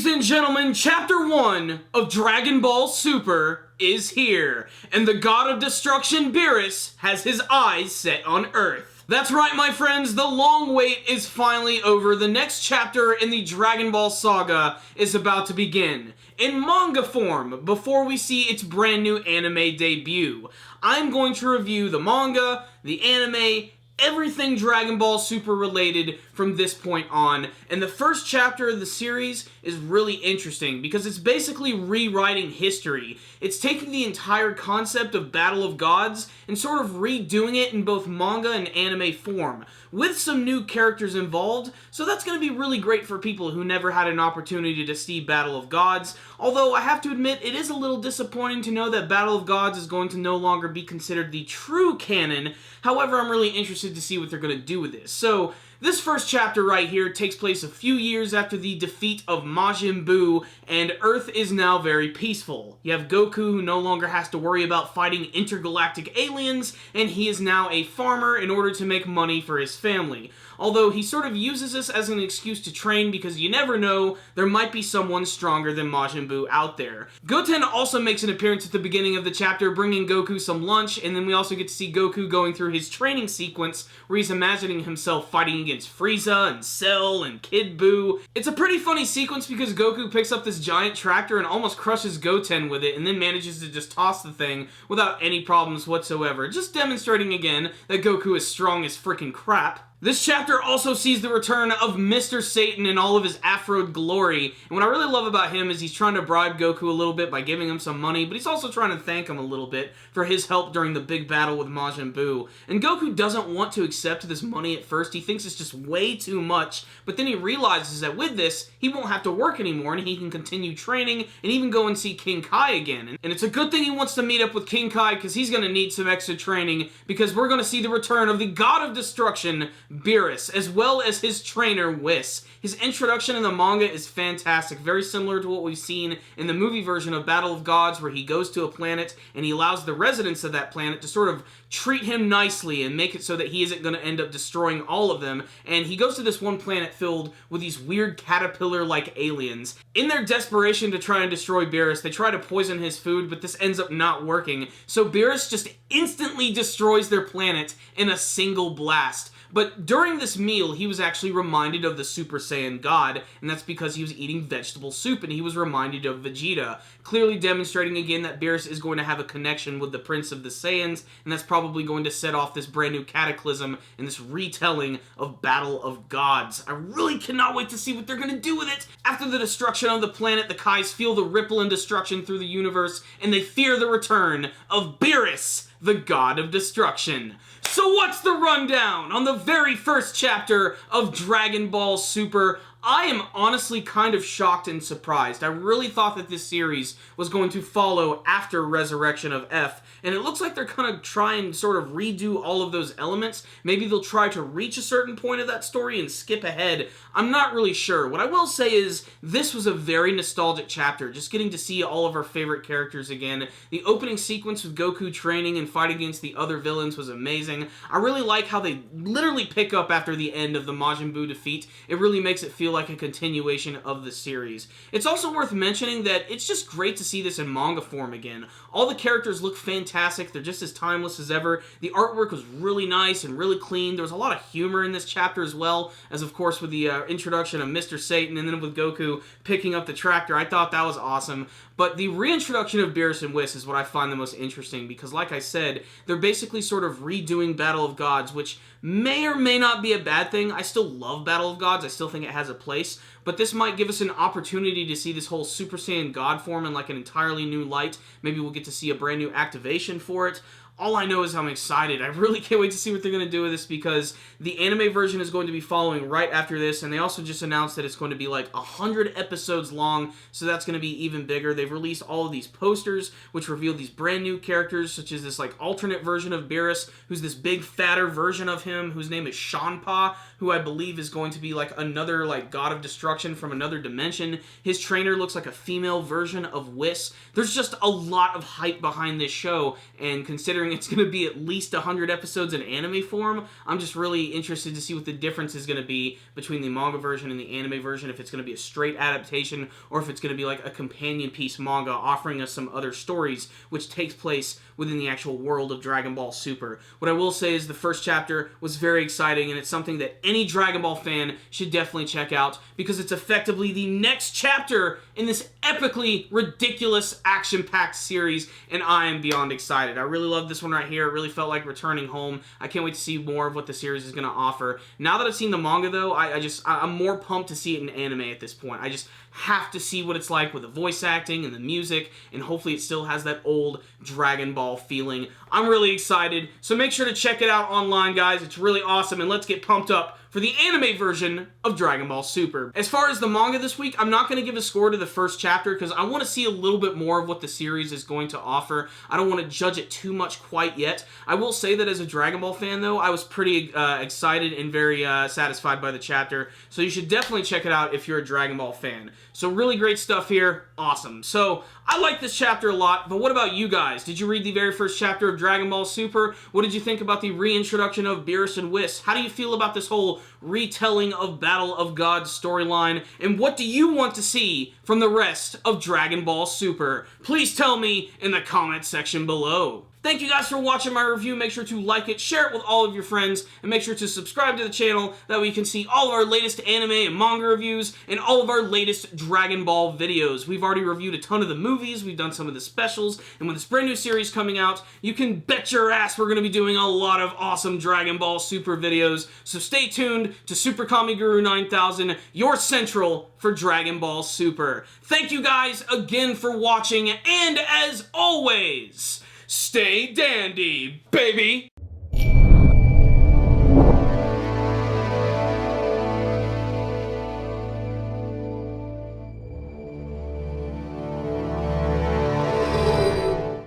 Ladies and gentlemen, Chapter 1 of Dragon Ball Super is here, and the God of Destruction, Beerus, has his eyes set on Earth. That's right, my friends, the long wait is finally over. The next chapter in the Dragon Ball saga is about to begin. In manga form, before we see its brand new anime debut. I'm going to review the manga, the anime, everything Dragon Ball Super related from this point on, and the first chapter of the series is really interesting because it's basically rewriting history. It's taking the entire concept of Battle of Gods and sort of redoing it in both manga and anime form, with some new characters involved, so that's going to be really great for people who never had an opportunity to see Battle of Gods, although I have to admit it is a little disappointing to know that Battle of Gods is going to no longer be considered the true canon. However, I'm really interested to see what they're going to do with this. So, this first chapter right here takes place a few years after the defeat of Majin Buu, and Earth is now very peaceful. You have Goku, who no longer has to worry about fighting intergalactic aliens, and he is now a farmer in order to make money for his family. Although he sort of uses this as an excuse to train because you never know, there might be someone stronger than Majin Buu out there. Goten also makes an appearance at the beginning of the chapter, bringing Goku some lunch, and then we also get to see Goku going through his training sequence where he's imagining himself fighting against Frieza and Cell and Kid Buu. It's a pretty funny sequence because Goku picks up this giant tractor and almost crushes Goten with it and then manages to just toss the thing without any problems whatsoever, just demonstrating again that Goku is strong as freaking crap. This chapter also sees the return of Mr. Satan in all of his Afro glory, and what I really love about him is he's trying to bribe Goku a little bit by giving him some money, but he's also trying to thank him a little bit for his help during the big battle with Majin Buu. And Goku doesn't want to accept this money at first. He thinks it's just way too much, but then he realizes that with this, he won't have to work anymore, and he can continue training and even go and see King Kai again. And it's a good thing he wants to meet up with King Kai because he's going to need some extra training, because we're going to see the return of the God of Destruction, Beerus, as well as his trainer, Whis. His introduction in the manga is fantastic, very similar to what we've seen in the movie version of Battle of Gods, where he goes to a planet and he allows the residents of that planet to sort of treat him nicely and make it so that he isn't going to end up destroying all of them. And he goes to this one planet filled with these weird caterpillar-like aliens. In their desperation to try and destroy Beerus, they try to poison his food, but this ends up not working. So Beerus just instantly destroys their planet in a single blast. But during this meal, he was actually reminded of the Super Saiyan God, and that's because he was eating vegetable soup, and he was reminded of Vegeta, clearly demonstrating again that Beerus is going to have a connection with the Prince of the Saiyans, and that's probably going to set off this brand new cataclysm and this retelling of Battle of Gods. I really cannot wait to see what they're going to do with it! After the destruction of the planet, the Kais feel the ripple and destruction through the universe, and they fear the return of Beerus, the God of Destruction. So what's the rundown on the very first chapter of Dragon Ball Super? I am honestly kind of shocked and surprised. I really thought that this series was going to follow after Resurrection of F, and it looks like they're going to try and sort of redo all of those elements. Maybe they'll try to reach a certain point of that story and skip ahead. I'm not really sure. What I will say is, this was a very nostalgic chapter, just getting to see all of our favorite characters again. The opening sequence with Goku training and fighting against the other villains was amazing. I really like how they literally pick up after the end of the Majin Buu defeat. It really makes it feel like a continuation of the series. It's also worth mentioning that it's just great to see this in manga form again. All the characters look fantastic. They're just as timeless as ever. The artwork was really nice and really clean. There was a lot of humor in this chapter as well, as of course with the introduction of Mr. Satan and then with Goku picking up the tractor. I thought that was awesome. But the reintroduction of Beerus and Whis is what I find the most interesting because, like I said, they're basically sort of redoing Battle of Gods, which may or may not be a bad thing. I still love Battle of Gods. I still think it has a place. But this might give us an opportunity to see this whole Super Saiyan God form in like an entirely new light. Maybe we'll get to see a brand new activation for it. All I know is I'm excited. I really can't wait to see what they're going to do with this because the anime version is going to be following right after this, and they also just announced that it's going to be like 100 episodes long, so that's going to be even bigger. They've released all of these posters, which reveal these brand new characters, such as this like alternate version of Beerus, who's this big fatter version of him, whose name is Shanpa, who I believe is going to be like another like God of Destruction from another dimension. His trainer looks like a female version of Whis. There's just a lot of hype behind this show, and considering figuring it's going to be at least 100 episodes in anime form. I'm just really interested to see what the difference is going to be between the manga version and the anime version, if it's going to be a straight adaptation or if it's going to be like a companion piece manga offering us some other stories which takes place within the actual world of Dragon Ball Super. What I will say is the first chapter was very exciting, and it's something that any Dragon Ball fan should definitely check out because it's effectively the next chapter in this epically ridiculous action-packed series, and I am beyond excited. I really love this one right here. It really felt like returning home. I can't wait to see more of what the series is going to offer. Now that I've seen the manga, though, I'm more pumped to see it in anime at this point. I just have to see what it's like with the voice acting and the music, and hopefully it still has that old Dragon Ball feeling. I'm really excited, so make sure to check it out online, guys. It's really awesome, and let's get pumped up for the anime version of Dragon Ball Super. As far as the manga this week, I'm not going to give a score to the first chapter because I want to see a little bit more of what the series is going to offer. I don't want to judge it too much quite yet. I will say that as a Dragon Ball fan, though, I was pretty excited and very satisfied by the chapter, so you should definitely check it out if you're a Dragon Ball fan. So really great stuff here. Awesome. So I like this chapter a lot, but what about you guys? Did you read the very first chapter of Dragon Ball Super? What did you think about the reintroduction of Beerus and Whis? How do you feel about this whole retelling of Battle of Gods storyline? And what do you want to see from the rest of Dragon Ball Super? Please tell me in the comment section below. Thank you guys for watching my review. Make sure to like it, share it with all of your friends, and make sure to subscribe to the channel. That way you can see all of our latest anime and manga reviews and all of our latest Dragon Ball videos. We've already reviewed a ton of the movies, we've done some of the specials, and with this brand new series coming out, you can bet your ass we're going to be doing a lot of awesome Dragon Ball Super videos. So stay tuned to Super Kami Guru 9000, your central for Dragon Ball Super. Thank you guys again for watching, and as always, stay dandy, baby!